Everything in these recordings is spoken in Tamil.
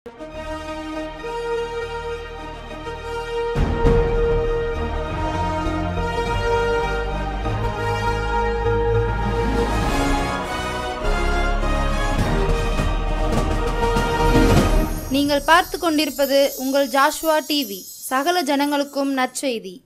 நீங்கள் பார்த்து கொண்டிருப்பது உங்கள் ஜாஷுவா டிவி, சகல ஜனங்களுக்கும் நற்செய்தி.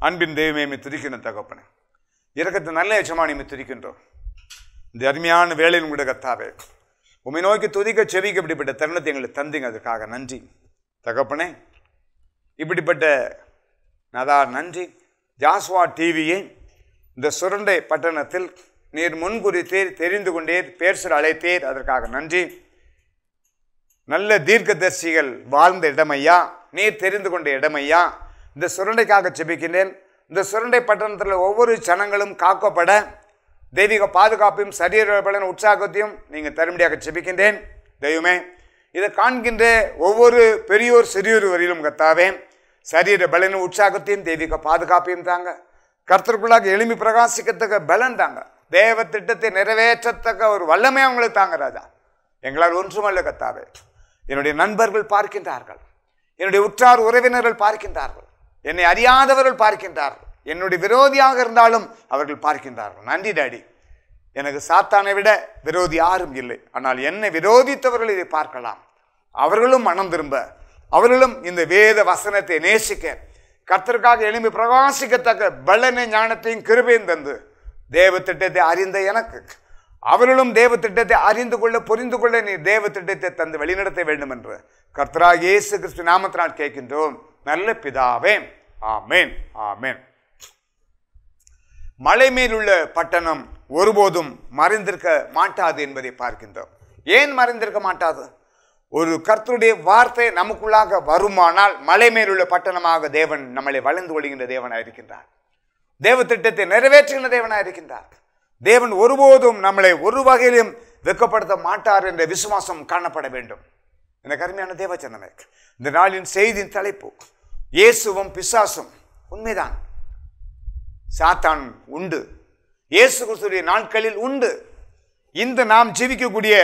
அன்பின் தெய்வமே துதிக்கின்ற தகப்பனே, இரக்கத்து நல்ல எஜமானி துதிக்கின்றோம். இந்த அருமையான வேலையின் கூட கர்த்தாவே, உம்மை நோக்கி துதிக்க செவிக்க இப்படிப்பட்ட தருணத்தை எங்களுக்கு தந்தீங்க, அதுக்காக நன்றி தகப்பனே. இப்படிப்பட்ட நன்றி. ஜாஷுவா டிவியை இந்த சுரண்டை பட்டணத்தில் நீர் முன்குறித்தீர், தெரிந்து கொண்டீர், பேர் அழைத்தீர், அதற்காக நன்றி. நல்ல தீர்க்கதரிசிகள் வாழ்ந்த இடமையா, நீர் தெரிந்து கொண்ட இடமையா, இந்த சுரண்டைக்காக செபிக்கின்றேன். இந்த சுரண்டை பட்டணத்தில் ஒவ்வொரு ஜனங்களும் காக்கப்பட தெய்வீக பாதுகாப்பையும் சரீர பலன் உற்சாகத்தையும் நீங்கள் தரும்படியாக செபிக்கின்றேன். தெய்வமே, இதை காண்கின்ற ஒவ்வொரு பெரியோர் சிறியோர் வரையிலும் கர்த்தாவே சரீர பலனும் உற்சாகத்தையும் தெய்வீக பாதுகாப்பையும் தாங்க. கர்த்தருக்குள்ளாக எளிமை பிரகாசிக்கத்தக்க பலன் தாங்க. தேவ திட்டத்தை நிறைவேற்றத்தக்க ஒரு வல்லமை அவங்களுக்கு தாங்க ராஜா. எங்களால் ஒன்றுமல்ல கர்த்தாவே. என்னுடைய நண்பர்கள் பார்க்கின்றார்கள், என்னுடைய உற்றார் உறவினர்கள் பார்க்கின்றார்கள், என்னை அறியாதவர்கள் பார்க்கின்றார்கள், என்னுடைய விரோதியாக இருந்தாலும் அவர்கள் பார்க்கின்றார்கள். நன்றி டாடி. எனக்கு சாத்தானை விட விரோதி யாரும் இல்லை. ஆனால் என்னை விரோதித்தவர்கள் இதை பார்க்கலாம். அவர்களும் மனம் திரும்ப, அவர்களும் இந்த வேத வசனத்தை நேசிக்க, கர்த்தருக்காக எளிமை பிரகாசிக்கத்தக்க பலனை ஞானத்தையும் கிருபையும் தந்து தேவ திட்டத்தை அறிந்த எனக்கு அவர்களும் தேவ திட்டத்தை அறிந்து கொள்ள புரிந்து கொள்ள நீ தேவ திட்டத்தை தந்து வழிநடத்த வேண்டும் என்று கர்த்தராகிய இயேசு கிறிஸ்து நாமத்தினால் கேட்கின்றோம் நல்ல பிதாவே, ஆமேன், ஆமேன். மலை மேலுள்ள பட்டணம் ஒருபோதும் மறைந்திருக்க மாட்டாது என்பதை பார்க்கின்றோம். ஏன் மறைந்திருக்க மாட்டாது? ஒரு கர்த்தருடைய வார்த்தை நமக்குள்ளாக வருமானால் மலை மேலுள்ள பட்டணமாக தேவன் நம்மளை வளர்ந்து கொள்கின்ற தேவனாக இருக்கின்றார். தேவ திட்டத்தை நிறைவேற்றுகின்ற தேவனாக இருக்கின்றார். தேவன் ஒருபோதும் நம்மளை ஒரு வகையிலும் வெட்கப்படுத்த மாட்டார் என்ற விசுவாசம் காணப்பட வேண்டும். எனக்கு அருமையான தேவஜனமே, இந்த நாளின் செய்தியின் தலைப்பு இயேசுவும் பிசாசும். உண்மைதான், சாத்தான் உண்டு, இயேசு கிறிஸ்துவின் நாட்களில் உண்டு. இந்த நாம் ஜீவிக்கக்கூடிய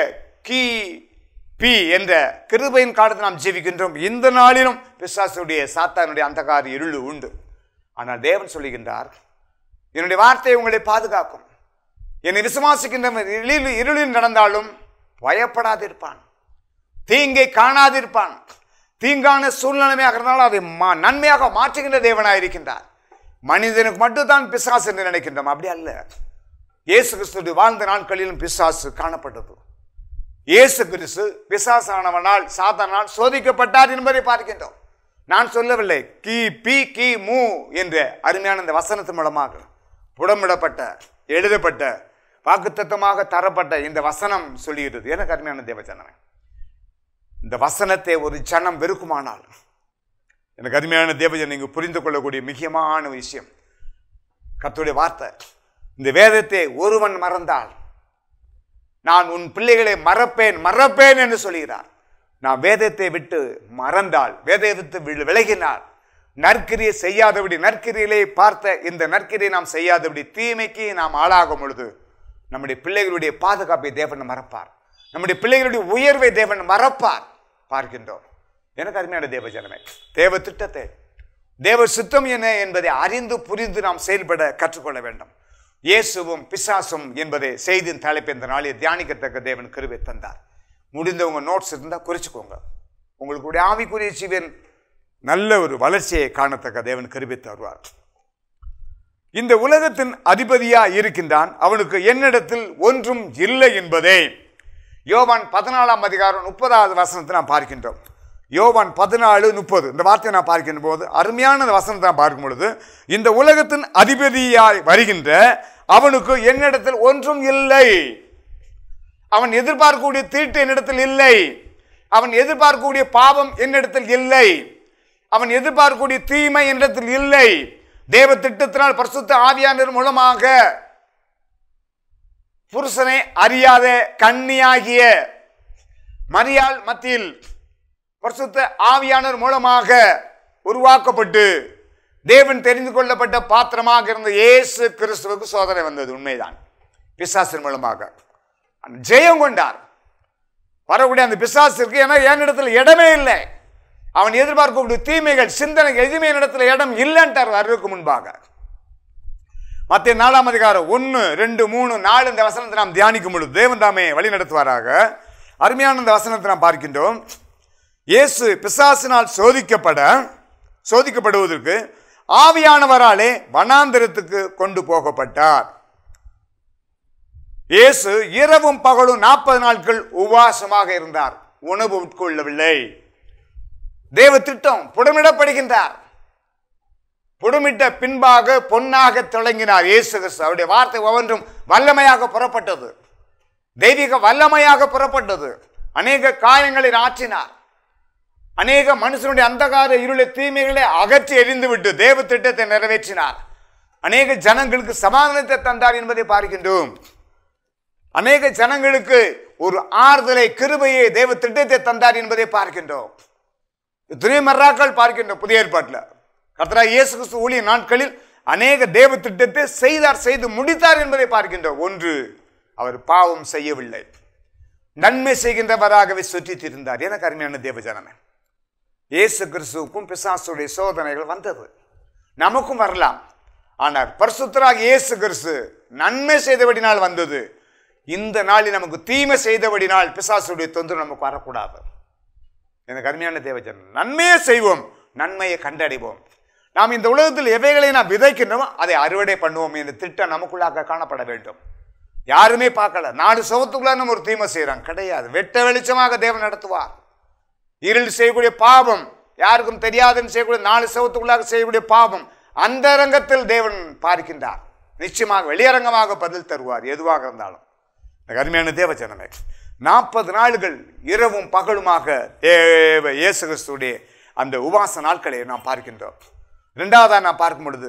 கிபி என்ற கிருபையின் காலத்தில் நாம் ஜீவிக்கின்றோம். இந்த நாளிலும் பிசாசுடைய சாத்தானுடைய அந்தகார இருள் உண்டு. ஆனால் தேவன் சொல்லுகின்றார், என்னுடைய வார்த்தை உங்களை பாதுகாக்கும். என்னை விசுவாசிக்கின்றவன் இருளில் நடந்தாலும் பயப்படாதிருப்பான், தீங்கை காணாதிருப்பான். தீங்கான சூழ்நிலைமையாக இருந்தாலும் அதை நன்மையாக மாற்றுகின்ற தேவனாக இருக்கின்றார். மனிதனுக்கு மட்டும்தான் பிசாசு என்று நினைக்கின்றோம், அப்படி அல்ல. இயேசு கிறிஸ்து வாழ்ந்த நாட்களிலும் பிசாசு காணப்பட்டது. இயேசு கிறிஸ்து பிசாசானவனால் சாத்தானால் சோதிக்கப்பட்டார் என்பதை பார்க்கின்றோம். நான் சொல்லவில்லை. கி மு என்ற அருமையான இந்த வசனத்தின் மூலமாக புடமிடப்பட்ட எழுதப்பட்ட வாக்குத்தத்தமாக தரப்பட்ட இந்த வசனம் சொல்லுகிறது. எனக்கு அருமையான தேவஜனமே, இந்த வசனத்தை ஒரு ஜனம் வெறுக்குமானால், எனக்கு அருமையான தேவஜன் நீங்க புரிந்து கொள்ளக்கூடிய முக்கியமான விஷயம் கர்த்தருடைய வார்த்தை. இந்த வேதத்தை ஒருவன் மறந்தால் நான் உன் பிள்ளைகளை மறப்பேன் என்று சொல்கிறார். நான் வேதத்தை விட்டு மறந்தால், வேதத்தை விலகினால், நற்கிரியை செய்யாதபடி, நற்கிரியிலே பார்த்த இந்த நற்கிரியை நாம் செய்யாதபடி தீமைக்கு நாம் ஆளாகும் பொழுது நம்முடைய பிள்ளைகளுடைய பாதுகாப்பை தேவன் மறப்பார். நம்முடைய பிள்ளைகளுடைய உயர்வை தேவன் மறப்பார் பார்க்கின்றோம். எனக்கு அருமையான தேவஜனமே, தேவ திட்டத்தை, தேவ சித்தம் என்ன என்பதை அறிந்து புரிந்து நாம் செயல்பட கற்றுக்கொள்ள வேண்டும். இயேசுவும் பிசாசும் என்பதை செய்தியின் தலைப்பு இந்த நாளில் தியானிக்கத்தக்க தேவன் கிருபை தந்தார். முடிந்தவங்க நோட்ஸ் இருந்தால் குறிச்சுக்கோங்க. உங்களுடைய ஆவிக்குரிய ஜீவன் நல்ல ஒரு வளர்ச்சியை காணத்தக்க தேவன் கிருபை தருவார். இந்த உலகத்தின் அதிபதியா இருக்கின்றான், அவனுக்கு என்னிடத்தில் ஒன்றும் இல்லை என்பதே யோவான் 14 அதிகாரம் 30வது வசனத்தை நாம் பார்க்கின்றோம். யோவான் 14:30 இந்த வார்த்தையை நான் பார்க்கின்ற போது அருமையான வசனத்தை நான் பார்க்கும் பொழுது, இந்த உலகத்தின் அதிபதியாய் வருகின்ற அவனுக்கு என்னிடத்தில் ஒன்றும் இல்லை. அவன் எதிர்பார்க்கக்கூடிய தீட்டு என்னிடத்தில் இல்லை. அவன் எதிர்பார்க்கக்கூடிய பாவம் என்னிடத்தில் இல்லை. அவன் எதிர்பார்க்கக்கூடிய தீமை என்றதில் இல்லை. தேவ திட்டத்தினால் பரிசுத்த ஆவியானவர் மூலமாக புருஷனை அறியாத கன்னியாகிய மரியாள் மத்தியில் பரிசுத்த ஆவியானவர் மூலமாக உருவாக்கப்பட்டு தேவன் தெரிந்து கொள்ளப்பட்ட பாத்திரமாக இருந்த இயேசு கிறிஸ்துவுக்கு சோதனை வந்தது. உண்மைதான். பிசாசின் மூலமாக ஜெயம் கொண்டார். வரக்கூடிய அந்த பிசாசிற்கு ஏன்னா என்னிடத்தில் இடமே இல்லை, அவன் எதிர்பார்க்கக்கூடிய தீமைகள் சிந்தனை எதுவுமே என்னிடத்தில் இடம் இல்லைன்ட்டார் வருவதற்கு முன்பாக. மத்திய 4ஆம் அதிகாரம் 1, 2, 3, 4 இந்த வசனத்தை நாம் தியானிக்கும் பொழுது தேவன் தாமே வழி நடத்துவாராக. அருமையான இந்த வசனத்தை நாம் பார்க்கின்றோம். இயேசு பிசாசினால் சோதிக்கப்படுவதற்கு ஆவியானவராலே வனாந்தரத்துக்கு கொண்டு போகப்பட்டார். இயேசு இரவும் பகலும் 40 நாட்கள் உபவாசமாக இருந்தார், உணவு உட்கொள்ளவில்லை. தேவ திட்டம் புடமிடப்படுகின்றார். புடமிட்ட பின்பாக பொன்னாக தொடங்கினார் இயேசு கிறிஸ்து. அவருடைய வார்த்தை ஒவ்வொன்றும் வல்லமையாக புறப்பட்டது, தெய்வீக வல்லமையாக புறப்பட்டது. அநேக காயங்களை ஆற்றினார். அநேக மனுஷனுடைய அந்தகார இருளை தீமைகளை அகற்றி எறிந்துவிட்டு தேவ திட்டத்தை நிறைவேற்றினார். அநேக ஜனங்களுக்கு சமாதானத்தை தந்தார் என்பதை பார்க்கின்றோம். அநேக ஜனங்களுக்கு ஒரு ஆறுதலை கிருபையை தேவ திட்டத்தை தந்தார் என்பதை பார்க்கின்றோம். இத்தனை மர்ராக்கள் பார்க்கின்றோம் புதிய ஏற்பாட்டில். கர்த்தராகிய இயேசு கிறிஸ்து ஊழிய நாட்களில் அநேக தேவ திட்டத்தை செய்து முடித்தார் என்பதை பார்க்கின்றோம். ஒன்று, அவர் பாவம் செய்யவில்லை, நன்மை செய்கின்றவராகவே சுற்றி திரிந்தார். எனக்கு அருமையான தேவ ஜனமே, இயேசு கிறிஸ்துவுக்கும் பிசாசுடைய சோதனைகள் வந்தது, நமக்கும் வரலாம். ஆனால் பரிசுத்தராகிய இயேசு கிறிஸ்து நன்மை செய்தபடினால் வந்தது. இந்த நாளில் நமக்கு தீமை செய்தபடினால் பிசாசுடைய தொந்தரவு நமக்கு வரக்கூடாது. எனக்கு அருமையான தேவ ஜனம், நன்மையை செய்வோம், நன்மையை கண்டடைவோம். நாம் இந்த உலகத்தில் எவைகளை நாம் விதைக்கின்றோமோ அதை அறுவடை பண்ணுவோம் என்ற திட்டம் நமக்குள்ளாக காணப்பட வேண்டும். யாருமே பார்க்கல, 4 சவத்துக்குள்ள நம்ம ஒரு தீமை செய்யறாங்க கிடையாது. வெட்ட வெளிச்சமாக தேவன் நடத்துவார். இருள் செய்யக்கூடிய பாவம், யாருக்கும் தெரியாதுன்னு செய்யக்கூடிய 4 சவத்துக்குள்ளாக செய்யக்கூடிய பாவம் அந்த அரங்கத்தில் தேவன் பார்க்கின்றார். நிச்சயமாக வெளியரங்கமாக பதில் தருவார், எதுவாக இருந்தாலும். அருமையான தேவ ஜனமே, 40 நாள்கள் இரவும் பகலுமாக இயேசு கிறிஸ்துடைய அந்த உபவாச நாட்களை நாம் பார்க்கின்றோம். 2வதாக நாம் பார்க்கும் பொழுது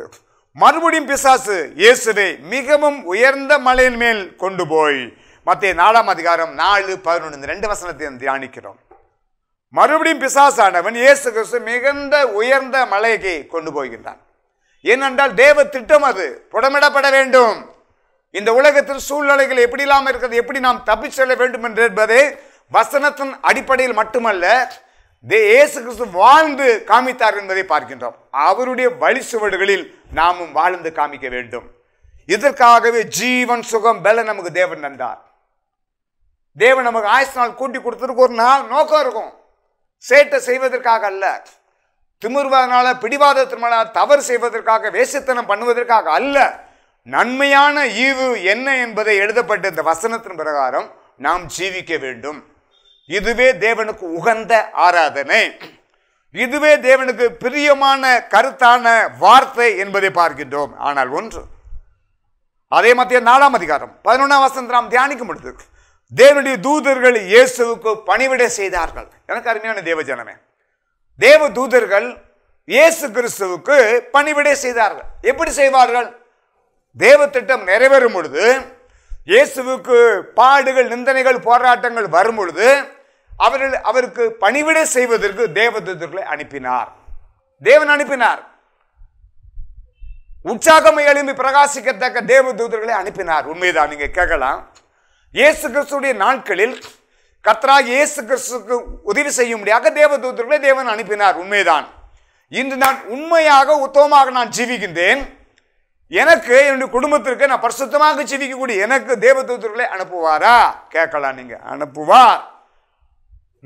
மறுபடியும் பிசாசு இயேசுவை மிகவும் உயர்ந்த மலையின் மேல் கொண்டு போய் மத்திய 4ஆம் அதிகாரம் 4, 11 இந்த 2 வசனத்தை தியானிக்கிறோம். மறுபடியும் பிசாசானவன் இயேசு கிறிஸ்து மிகுந்த உயர்ந்த மலைக்கு கொண்டு போகின்றான். ஏனென்றால் தேவ திட்டம் அது புடமிடப்பட வேண்டும். இந்த உலகத்தில் சூழ்நிலைகள் எப்படி இல்லாமல் இருக்கிறது, எப்படி நாம் தப்பிச் செல்ல வேண்டும் என்பதே வசனத்தின் அடிப்படையில் மட்டுமல்ல, இயேசு கிறிஸ்து வாழ்ந்து காமித்தார் என்பதை பார்க்கின்றோம். அவருடைய வழி சுவடுகளில் நாமும் வாழ்ந்து காமிக்க வேண்டும். இதற்காகவே ஜீவன் சுகம் பல நமக்கு தேவன் தந்தார். தேவன் நமக்கு ஆயுசு நாள் கூட்டி கொடுத்ததுக்கு ஒரு நாள் நோக்கம் இருக்கும். சேட்டை செய்வதற்காக அல்ல, திமிர்வாதனால பிடிவாதத்தினால தவறு செய்வதற்காக, வேசித்தனம் பண்ணுவதற்காக அல்ல. நன்மையான ஈவு என்ன என்பதை எழுதப்பட்ட இந்த வசனத்தின் பிரகாரம் நாம் ஜீவிக்க வேண்டும். இதுவே தேவனுக்கு உகந்த ஆராதனை, இதுவே தேவனுக்கு பிரியமான கருத்தான வார்த்தை என்பதை பார்க்கின்றோம். ஆனால் ஒன்று, அதே மத்திய 4ஆம் அதிகாரம் 11ஆம் வசனத்தை நாம் தியானிக்கும் பொழுது தேவனுடைய தூதர்கள் இயேசுவுக்கு பணிவிடை செய்தார்கள். எனக்கு அருமையான தேவ ஜனமே, தேவ தூதர்கள் இயேசு கிறிஸ்துவுக்கு பணிவிடை செய்தார்கள். எப்படி செய்வார்கள்? தேவ திட்டம் நிறைவேறும் பொழுது, இயேசுவுக்கு பாடுகள், நிந்தனைகள், போராட்டங்கள் வரும் பொழுது அவருக்கு பணிவிடை செய்வதற்கு தேவ தூதர்களை அனுப்பினார். தேவன் அனுப்பினார். உற்சாகம் எழும்பி பிரகாசிக்கத்தக்க தேவ தூதர்களை அனுப்பினார். உண்மைதான். நீங்க கேட்கலாம், இயேசு கிறிஸ்துடைய நாட்களில் கர்த்தராகிய இயேசு கிறிஸ்துவுக்கு உதவி செய்யும்படியாக தேவ தூதர்களை தேவன் அனுப்பினார். உண்மைதான். இன்று நான் உண்மையாக உத்தமமாக நான் ஜீவிக்கின்றேன், எனக்கு என்னுடைய குடும்பத்திற்கு நான் பரிசுத்தமாக ஜீவிக்கக்கூடிய எனக்கு தேவ தூதர்களை அனுப்புவாரா? கேட்கலாம். நீங்க அனுப்புவார்,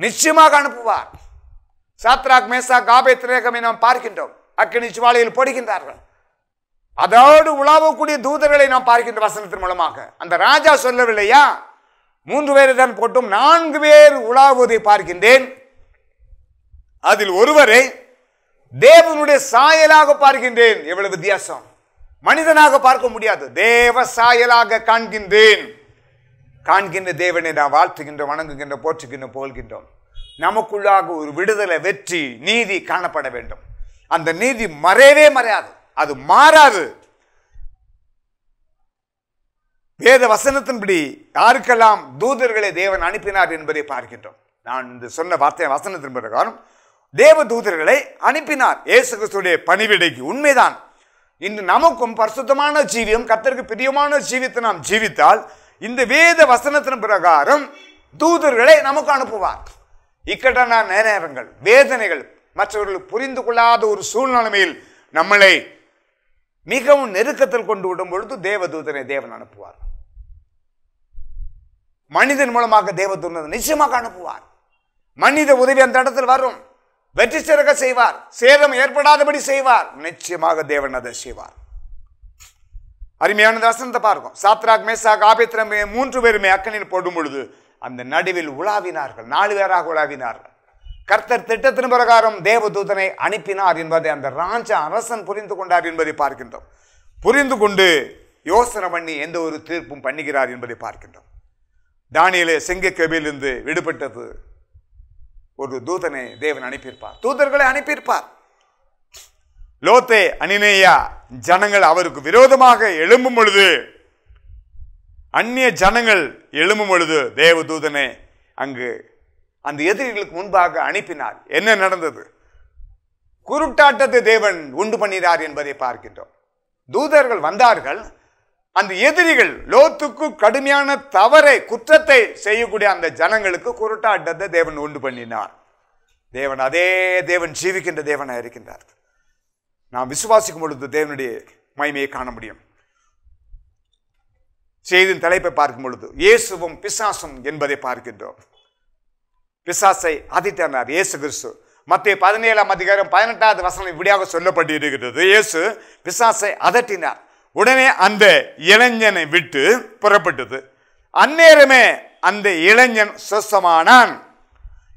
நிச்சயமாக அனுப்புவார். சாத்ராக், மேசாக், ஆபேத்நேகோவை நாம் பார்க்கின்றோம். அக்கினி ஜுவாலையில் போடுகின்றார்கள். அதோடு உலாவக்கூடிய தூதர்களை நாம் பார்க்கின்ற வசனத்தின் மூலமாக. அந்த ராஜா சொல்லவில்லையா, 3 பேரை தான் போட்டும் 4 பேர் உலாவுவதை பார்க்கின்றேன். அதில் ஒருவரை தேவனுடைய சாயலாக பார்க்கின்றேன். எவ்வளவு வித்தியாசம்! மனிதனாக பார்க்க முடியாது, தேவ சாயலாக காண்கின்றேன். காண்கின்ற தேவனை நான் வாழ்த்துகின்றோம், வணங்குகின்ற, போற்றுகின்ற, புகழ்கின்றோம். நமக்குள்ளாக ஒரு விடுதலை, வெற்றி, நீதி காணப்பட வேண்டும். அந்த நீதி மறையவே மறையாது, அது மாறாது. வேத வசனத்தின்படி யாருக்கெல்லாம் தூதர்களை தேவன் அனுப்பினார் என்பதை பார்க்கின்றோம். நான் இந்த சொன்ன வார்த்தை வசனத்தின் பிரகாரம் தேவ தூதர்களை அனுப்பினார் இயேசு கிறிஸ்துவுடைய பணிவிடைக்கு. உண்மைதான். இன்று நமக்கும் பரிசுத்தமான ஜீவியம், கர்த்தருக்கு பிரியமான ஜீவியத்தை நாம் ஜீவித்தால் இந்த வேத வசனத்தின் பிரகாரம் தூதர்களை நமக்கு அனுப்புவார். இக்கட்டான நேரங்கள், வேதனைகள், மற்றவர்கள் புரிந்து கொள்ளாத ஒரு சூழ்நிலைமையில் நம்மளை மிகவும் நெருக்கத்தில் கொண்டு விடும் பொழுது தேவதூதனை தேவன் அனுப்புவார். மனிதன் மூலமாக தேவதூதனை நிச்சயமாக அனுப்புவார். மனித உதவி அந்த இடத்தில் வரும். வெற்றி சிறக்க செய்வார், சேதம் ஏற்படாதபடி செய்வார். நிச்சயமாக தேவன் அதை செய்வார். அருமையான வசனத்தை பார்க்கும். சாத்ராக், மேசாக், ஆபேத்நேகோ 3 பேருமே அக்கினியில் போடும் பொழுது அந்த நடுவில் உலாவினார்கள். 4 பேராக உலாவினார்கள். கர்த்தர் திட்டத்தின் பிரகாரம் தேவதூதனை அனுப்பினார் என்பதை அந்த ராஜ அரசன் புரிந்து கொண்டார் என்பதை பார்க்கின்றோம். புரிந்து கொண்டு யோசனை பண்ணி எந்த ஒரு தீர்ப்பும் பண்ணுகிறார் என்பதை பார்க்கின்றோம். தானியேலே சிங்கக்கேபிலிருந்து விடுபட்டது ஒரு தூதனை தேவன் அனுப்பியிருப்பார், தூதர்களை அனுப்பியிருப்பார். லோத்தே, அனினேயா ஜனங்கள் அவருக்கு விரோதமாக எழும்பும் பொழுது, அந்நிய ஜனங்கள் எழும்பும் பொழுது தேவதூதனை அங்கு அந்த எதிரிகளுக்கு முன்பாக அனுப்பினார். என்ன நடந்தது? குருட்டாட்டத்தை தேவன் உண்டு பண்ணினார் என்பதை பார்க்கின்றோம். தூதர்கள் வந்தார்கள். அந்த எதிரிகள் லோத்துக்கு கடுமையான தவறை, குற்றத்தை செய்யக்கூடிய அந்த ஜனங்களுக்கு குருட்டாட்டத்தை தேவன் உண்டு பண்ணினார். தேவன் அதே தேவன் ஜீவிக்கின்ற தேவனாக இருக்கின்றார். நாம் விசுவாசிக்கும் பொழுது தேவனுடைய மகிமையை காண முடியும். செய்தியின் தலைப்பை பார்க்கும் பொழுது இயேசுவும் பிசாசும் என்பதை பார்க்கின்றோம். பிசாசை அதிட்டார் இயேசு கிறிஸ்து. மத்தேயு 17:18 இப்படியாக சொல்லப்பட்டு இருக்கிறது. இயேசு பிசாசை அதட்டினார். உடனே அந்த இளைஞனை விட்டு புறப்பட்டது. அந்நேரமே அந்த இளைஞன் சுத்தமானான்.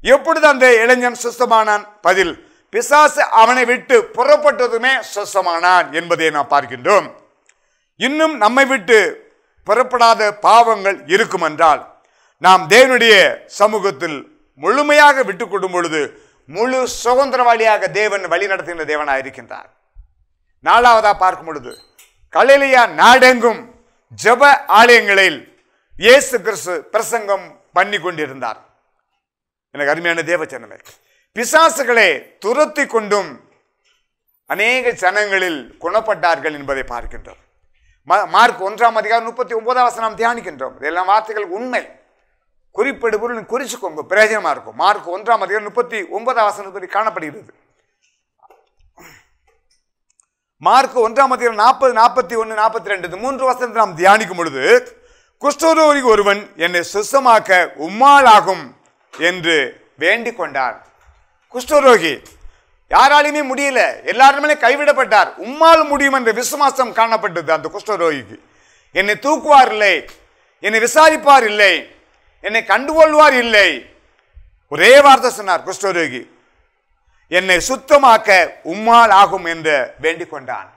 எப்பொழுது அந்த இளைஞன் சுத்தமானான்? பதில், பிசாசு அவனை விட்டு புறப்பட்டதுமே சுத்தமானான் என்பதை நாம் பார்க்கின்றோம். இன்னும் நம்மை விட்டு புறப்படாத பாவங்கள் இருக்கும் என்றால் நாம் தேவனுடைய சமூகத்தில் முழுமையாக விட்டுக் கொடும் பொழுது முழு சுதந்திரவாளியாக தேவன் வழி நடத்துகின்ற தேவனாக இருக்கின்றார். 4வதா பார்க்கும் பொழுது கலிலேயா நாடெங்கும் ஜெப ஆலயங்களில் இயேசு கிறிஸ்து பிரசங்கம் பண்ணி கொண்டிருந்தார். எனக்கு அருமையான தேவ ஜனமே, பிசாசுகளை துரத்தி கொண்டும் அநேக ஜனங்களில் குணப்பட்டார்கள் என்பதை பார்க்கின்றோம். மார்க் 1:39 நாம் தியானிக்கின்றோம். இதெல்லாம் வார்த்தைகள் உண்மை. குறிப்பிடு பொருள் குறிச்சுக்கோங்க, பிரயோஜனமா இருக்கும். மார்க் 1:39 காணப்படுகிறது. மார்க் 1:40, 41, 42 3 வசனத்தை நாம் தியானிக்கும் பொழுது, குஷ்டரோகி ஒருவன் என்னை சுத்தமாக்க உம்மால் ஆகும் என்று வேண்டிக் கொண்டார். குஷ்டரோகி யாராலுமே முடியல, எல்லாருமே கைவிடப்பட்டார். உம்மால் முடியும் என்ற விசுவாசம் காணப்பட்டது அந்த குஷ்டரோகிக்கு. என்னை தூக்குவார் இல்லை, என்னை விசாரிப்பார் இல்லை, என்னை கண்டுகொள்வார் இல்லை. ஒரே வார்த்தை சொன்னார் குஷ்டரோகி, என்னை சுத்தமாக்க உம்மால் ஆகும் என்று வேண்டிக் கொண்டான்.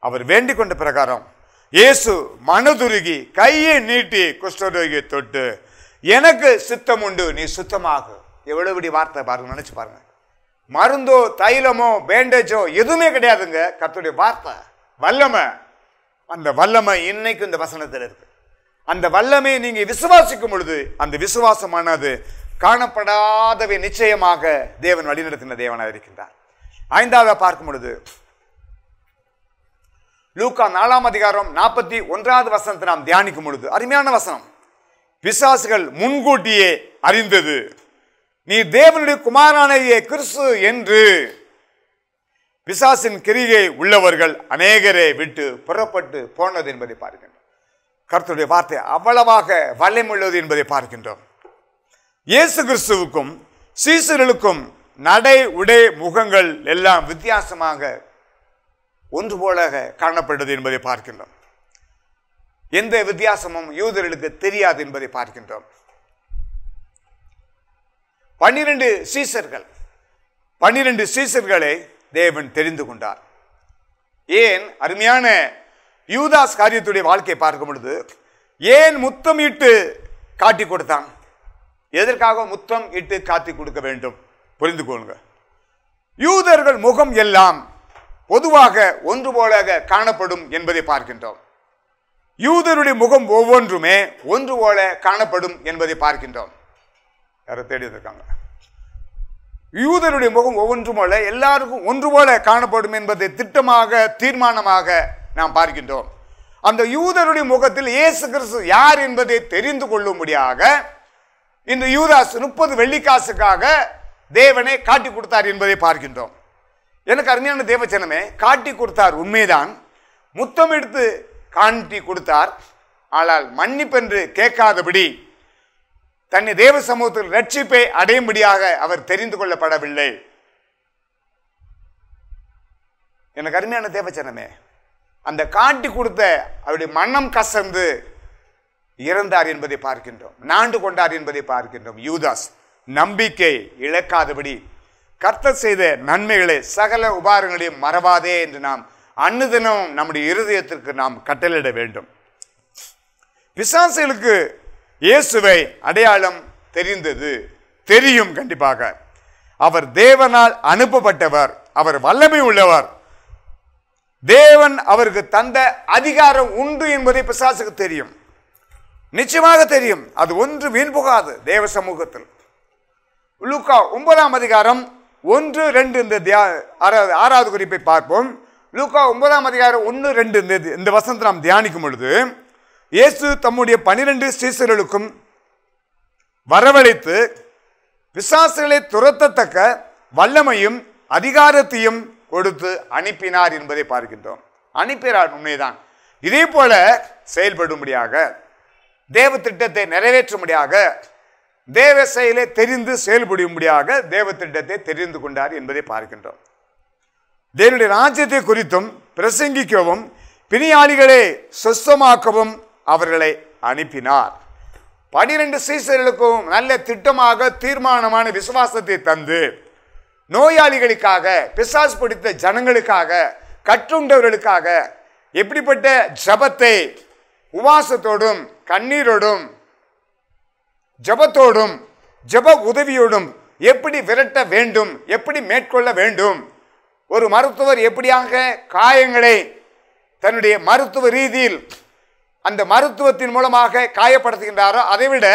அவர் வேண்டிக் கொண்ட பிரகாரம் இயேசு மனதுருகி கையை நீட்டி குஷ்டரோகியை தொட்டு, எனக்கு சித்தம் உண்டு, நீ சுத்தமாகு. எவ்வளவு வார்த்தை பாருங்க, நினைச்சு பாருங்க. மருந்தோ தைலமோ பேண்டேஜோ எதுவுமே கிடையாதுங்க. கர்த்தருடைய வார்த்தை வல்லமை. அந்த வல்லமை இன்னைக்கு இந்த வசனத்தில் இருக்கு. அந்த வல்லமை நீங்க விசுவாசிக்கும் பொழுது அந்த விசுவாசமானது காணப்படாதவை நிச்சயமாக தேவன் வழிநடத்தின தேவனாக இருக்கின்றார். 5வதா பார்க்கும் பொழுது லூக்கா 4:41 நாம் தியானிக்கும் பொழுது அருமையான வசனம். பிசாசுகள் முன்கூட்டியே அறிந்தது நீ தேவனுடைய குமாரனாகிய கிறிஸ்து என்று பிசாசின் கிரியை உள்ளவர்கள் அநேகரை விட்டு புறப்பட்டு போனது என்பதை பார்க்கின்றோம். கர்த்தருடைய வார்த்தை அவ்வளவாக வல்லமையுள்ளது என்பதை பார்க்கின்றோம். இயேசு கிறிஸ்துவுக்கும் சீசர்களுக்கும் நடை உடை முகங்கள் எல்லாம் வித்தியாசமாக ஒன்று போல காணப்பட்டது என்பதை பார்க்கின்றோம். எந்த வித்தியாசமும் யூதர்களுக்கு தெரியாது என்பதை பார்க்கின்றோம். 12 சீசர்களை தேவன் தெரிந்து கொண்டார். ஏன்? அருமையான யூதாஸ் காரியத்துடைய வாழ்க்கையை பார்க்கும் பொழுது ஏன் முத்தமிட்டு காட்டி கொடுத்தான்? எதற்காக முத்தம் இட்டு காட்டி கொடுக்க வேண்டும்? புரிந்து கொள்ளுங்க. யூதர்கள் முகம் எல்லாம் பொதுவாக ஒன்று போல காணப்படும் என்பதை பார்க்கின்றோம். யூதருடைய முகம் ஒவ்வொன்றுமே ஒன்று போல காணப்படும் என்பதை பார்க்கின்றோம். யாரை தேடி இருக்காங்க? யூதருடைய முகம் ஒவ்வொன்றும் போல எல்லாருக்கும் ஒன்று போல காணப்படும் என்பதை திட்டமாக தீர்மானமாக நாம் பார்க்கின்றோம். அந்த யூதருடைய முகத்தில் இயேசு கிறிஸ்து யார் என்பதை தெரிந்து கொள்ளும்படியாக இந்த யூதாஸ் 30 வெள்ளிக்காசுக்காக தேவனை காட்டி கொடுத்தார் என்பதை பார்க்கின்றோம். எனக்கு அருமையான தேவச்சனமே, காட்டி கொடுத்தார் உண்மைதான், முத்தம் எடுத்து காட்டி கொடுத்தார். ஆனால் மன்னிப்பென்று கேட்காதபடி தன்னை தேவ சமூகத்தில் ரட்சிப்பை அடையும்படியாக அவர் தெரிந்து கொள்ளப்படவில்லை. எனக்கு அருமையான தேவச்சனமே, அந்த காட்டி கொடுத்த அவருடைய மனம் கசந்து இறந்தார் என்பதை பார்க்கின்றோம், நாண்டு கொண்டார் என்பதை பார்க்கின்றோம். யூதாஸ் நம்பிக்கை இழக்காதபடி கர்த்தர் செய்த நன்மைகளை சகல உபாரங்களையும் மறவாதே என்று நாம் அன்னுதினம் நம்முடைய இருதயத்திற்கு நாம் கட்டளையிட வேண்டும். பிசாசுகளுக்கு இயேசுவை அடையாளம் தெரியும். கண்டிப்பாக அவர் தேவனால் அனுப்பப்பட்டவர், அவர் வல்லமை உள்ளவர், தேவன் அவருக்கு தந்த அதிகாரம் உண்டு என்பதை பிசாசுக்கு தெரியும், நிச்சயமாக தெரியும். அது ஒன்று வீண் போகாது தேவ சமூகத்தில். லூக்கா 9ஆம் அதிகாரம் 1-2 இந்த 6வது குறிப்பை பார்ப்போம். லூக்கா 9ஆம் அதிகாரம் 1-2 இந்த வசனத்தை நாம் தியானிக்கும் பொழுது, இயேசு தம்முடைய 12 சீசர்களுக்கும் வரவழைத்து பிசாசுகளை துரத்தத்தக்க வல்லமையும் அதிகாரத்தையும் கொடுத்து அனுப்பினார் என்பதை பார்க்கின்றோம். அனுப்பினார் உண்மைதான். இதே போல செயல்படும்படியாக, தேவ திட்டத்தை நிறைவேற்றும்படியாக, தேவ செயலை தெரிந்து செயல்படும்படியாக தேவ திட்டத்தை தெரிந்து கொண்டார் என்பதை பார்க்கின்றோம். தேவனுடைய ராஜ்யத்தை குறித்தும் பிரசங்கிக்கவும் பிணியாளிகளை சுத்தமாக்கவும் அவர்களை அனுப்பினார். 12 சீசர்களுக்கும் நல்ல திட்டமாக தீர்மானமான விசுவாசத்தை தந்து நோயாளிகளுக்காக, பிசாசு பிடித்த ஜனங்களுக்காக, கற்றுண்டவர்களுக்காக எப்படிப்பட்ட ஜபத்தை உபாசத்தோடும் கண்ணீரோடும் ஜபத்தோடும் ஜப உதவியோடும் எப்படி விரட்ட வேண்டும், எப்படி மேற்கொள்ள வேண்டும், ஒரு மருத்துவர் எப்படியாக காயங்களை தன்னுடைய மருத்துவ ரீதியில் அந்த மருத்துவத்தின் மூலமாக காயப்படுத்துகின்றாரோ, அதைவிட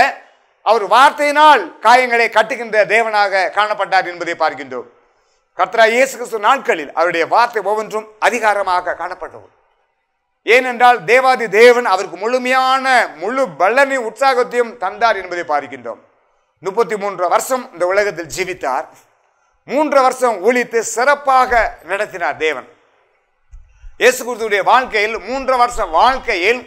அவர் வார்த்தையினால் காயங்களை கட்டுகின்ற தேவனாக காணப்பட்டார் என்பதை பார்க்கின்றோம். கர்த்தராகிய இயேசு கிறிஸ்து நாட்களில் அவருடைய வார்த்தை ஒவ்வொன்றும் அதிகாரமாக காணப்பட்டது. ஏனென்றால் தேவாதி தேவன் அவருக்கு முழு பலனை உற்சாகத்தையும் தந்தார் என்பதை பார்க்கின்றோம். 33 வருஷம் இந்த உலகத்தில் ஜீவித்தார். 3 வருஷம் ஊழித்து சிறப்பாக நடத்தினார் தேவன். இயேசு கிறிஸ்துவுடைய வாழ்க்கையில் 3 வருஷ வாழ்க்கையில்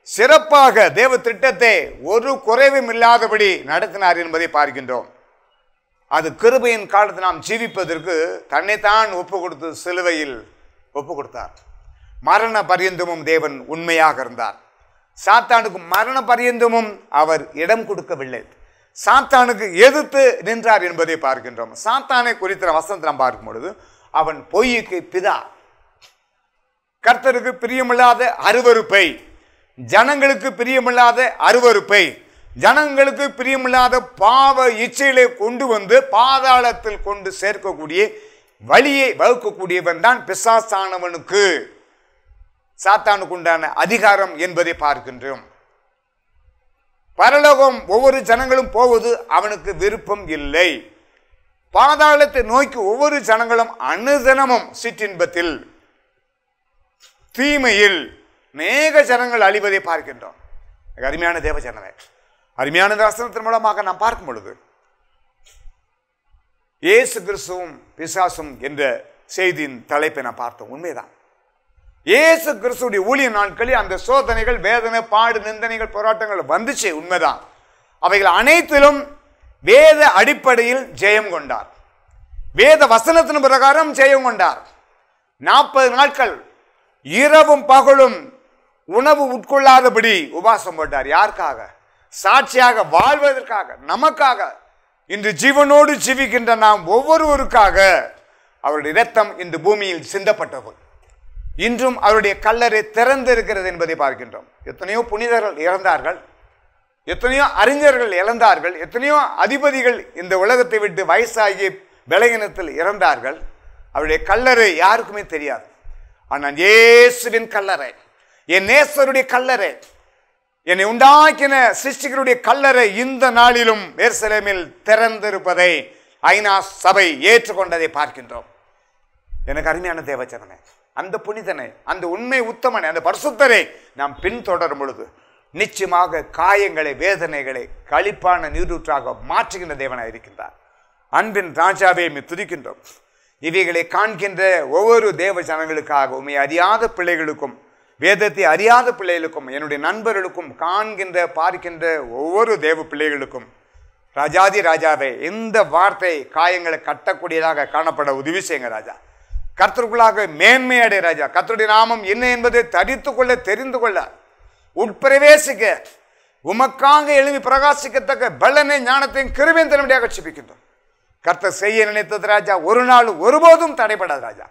சிறப்பாக தேவ திட்டத்தை ஒரு குறைவும் இல்லாதபடி நடத்தினார் என்பதை பார்க்கின்றோம். அது கிருபையின் காலத்தில் நாம் ஜீவிப்பதற்கு தன்னைத்தான் ஒப்பு கொடுத்து சிலுவையில் ஒப்பு கொடுத்தார். மரண பரியந்தமும் தேவன் உண்மையாக இருந்தார். சாத்தானுக்கு மரண பரியந்தமும் அவர் இடம் கொடுக்கவில்லை. சாத்தானுக்கு எதிர்த்து நின்றார் என்பதை பார்க்கின்றோம். சாத்தானை குறித்த வசனத்தை நாம் பார்க்கும் பொழுது, அவன் பொய்யுக்கு பிதா, கர்த்தருக்கு பிரியமில்லாத அருவருப்பை, ஜனங்களுக்கு பிரியமில்லாத அருவருப்பை, ஜனங்களுக்கு பிரியமில்லாத பாவ இச்சைகளை கொண்டு வந்து பாதாளத்தில் கொண்டு சேர்க்கக்கூடிய வழியை வகுக்கக்கூடியவன் தான் பிசாசானவனுக்கு, சாத்தானுக்கு உண்டான அதிகாரம் என்பதை பார்க்கின்றோம். பரலோகம் ஒவ்வொரு ஜனங்களும் போவது அவனுக்கு விருப்பம் இல்லை. பாதாளத்தை நோக்கி ஒவ்வொரு ஜனங்களும் அனுதினமும் சிற்றின்பத்தில் தீமையில் அநேக ஜனங்கள் அழிவதை பார்க்கின்றோம். அருமையான தேவ ஜனமே, அருமையான வசனத்தின் மூலமாக நாம் பார்க்கும் பொழுது, இயேசு கிறிஸ்துவும் பிசாசும் என்ற செய்தியின் தலைப்பை நாம் பார்த்தோம். உண்மைதான். இயேசு கிறிஸ்துடைய ஊழிய நாட்களில் அந்த சோதனைகள், வேதனை, பாடு, நிந்தனைகள், போராட்டங்கள் வந்துச்சு. உண்மைதான். அவைகள் அனைத்திலும் வேத அடிப்படையில் ஜெயம் கொண்டார். வேத வசனத்தின் பிரகாரம் ஜெயம் கொண்டார். 40 நாட்கள் இரவும் பகலும் உணவு உட்கொள்ளாதபடி உபாசம் போட்டார். யாருக்காக? சாட்சியாக வாழ்வதற்காக, நமக்காக. இன்று ஜீவனோடு ஜீவிக்கின்ற நாம் ஒவ்வொருவருக்காக அவருடைய இரத்தம் இந்த பூமியில் சிந்தப்பட்டது. இன்றும் அவருடைய கல்லறை திறந்து இருக்கிறது என்பதை பார்க்கின்றோம். எத்தனையோ புனிதர்கள் இறந்தார்கள். எத்தனையோ அறிஞர்கள் இழந்தார்கள், எத்தனையோ அதிபதிகள் இந்த உலகத்தை விட்டு வயசாகி பலகீனத்தில் இறந்தார்கள். அவருடைய கல்லறை யாருக்குமே தெரியாது. ஆனால் இயேசுவின் கல்லறை, என் நேசருடைய கல்லறை, என்னை உண்டாக்கின சிருஷ்டிகருடைய கல்லறை இந்த நாளிலும் எருசலேமில் திறந்திருப்பதை ஐநா சபை ஏற்றுக்கொண்டதை பார்க்கின்றோம். எனக்கு அருமையான தேவச்சனமே, அந்த புனிதனை, அந்த உண்மை உத்தமனை, அந்த பரிசுத்தரை நாம் பின்தொடரும் பொழுது நிச்சயமாக காயங்களை, வேதனைகளை களிப்பான நீரூற்றாக மாற்றுகின்ற தேவனாக இருக்கின்றார். அன்பின் ராஜாவே துதிக்கின்றோம். இவைகளை காண்கின்ற ஒவ்வொரு தேவ ஜனங்களுக்காக, உண்மை அறியாத பிள்ளைகளுக்கும், வேதத்தை அறியாத பிள்ளைகளுக்கும், என்னுடைய நண்பர்களுக்கும், காண்கின்ற பார்க்கின்ற ஒவ்வொரு தேவ பிள்ளைகளுக்கும் ராஜாதி ராஜாவே இந்த வார்த்தை காயங்களை கட்டக்கூடியதாக காணப்பட உதவி செய்யுங்க ராஜா. கர்த்தருக்குள்ளாக மேன்மையடை ராஜா. கர்த்தருடைய நாமம் என்ன என்பதை தரித்து கொள்ள, தெரிந்து கொள்ள, உட்பிரவேசிக்க, உமக்காக எழுதி பிரகாசிக்கத்தக்க பலனை, ஞானத்தையும் கிருபையும் தரும்படியாக ஜெபிக்கின்றோம். கர்த்தர் செய்ய நினைத்தது ராஜா ஒரு நாள் ஒருபோதும் தடைபடாது ராஜா.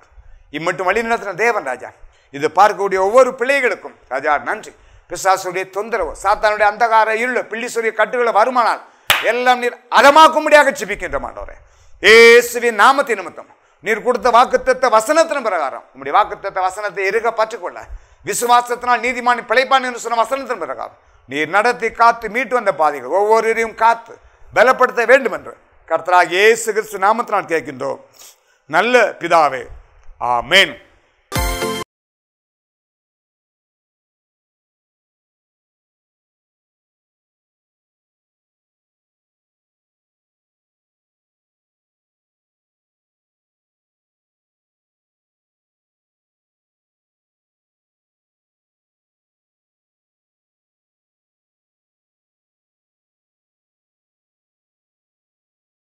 இம்மட்டும் வழி நடத்தின தேவன் ராஜா. இது பார்க்கக்கூடிய ஒவ்வொரு பிள்ளைகளுக்கும் ராஜா நன்றி. பிசாசுடைய தொந்தரவு, சாத்தானுடைய அந்தகார இருள், பிள்ளிசுரிய கட்டுகளை வருமானால் எல்லாம் நீர் அதமாக்கும்படியாக ஜெபிக்கின்ற மாட்டோரே. இயேசுவின் நாமத்தின் நிமித்தம் நீர் கொடுத்த வாக்குத்தத்த வசனத்தின் பிரகாரம் உங்களுடைய வாக்குத்தத்த வசனத்தை இருக பற்றுக்கொள்ள, விசுவாசத்தினால் நீதிமான் பிழைப்பான் என்று சொன்ன வசனத்தின் பிரகாரம் நீர் நடத்தி காத்து மீட்டு வந்த பாதைகள் ஒவ்வொருவரையும் காத்து பலப்படுத்த வேண்டும் என்று கர்த்தராகிய இயேசு கிறிஸ்து நாமத்தினால் கேட்கின்றோம் நல்ல பிதாவே. ஆமென்.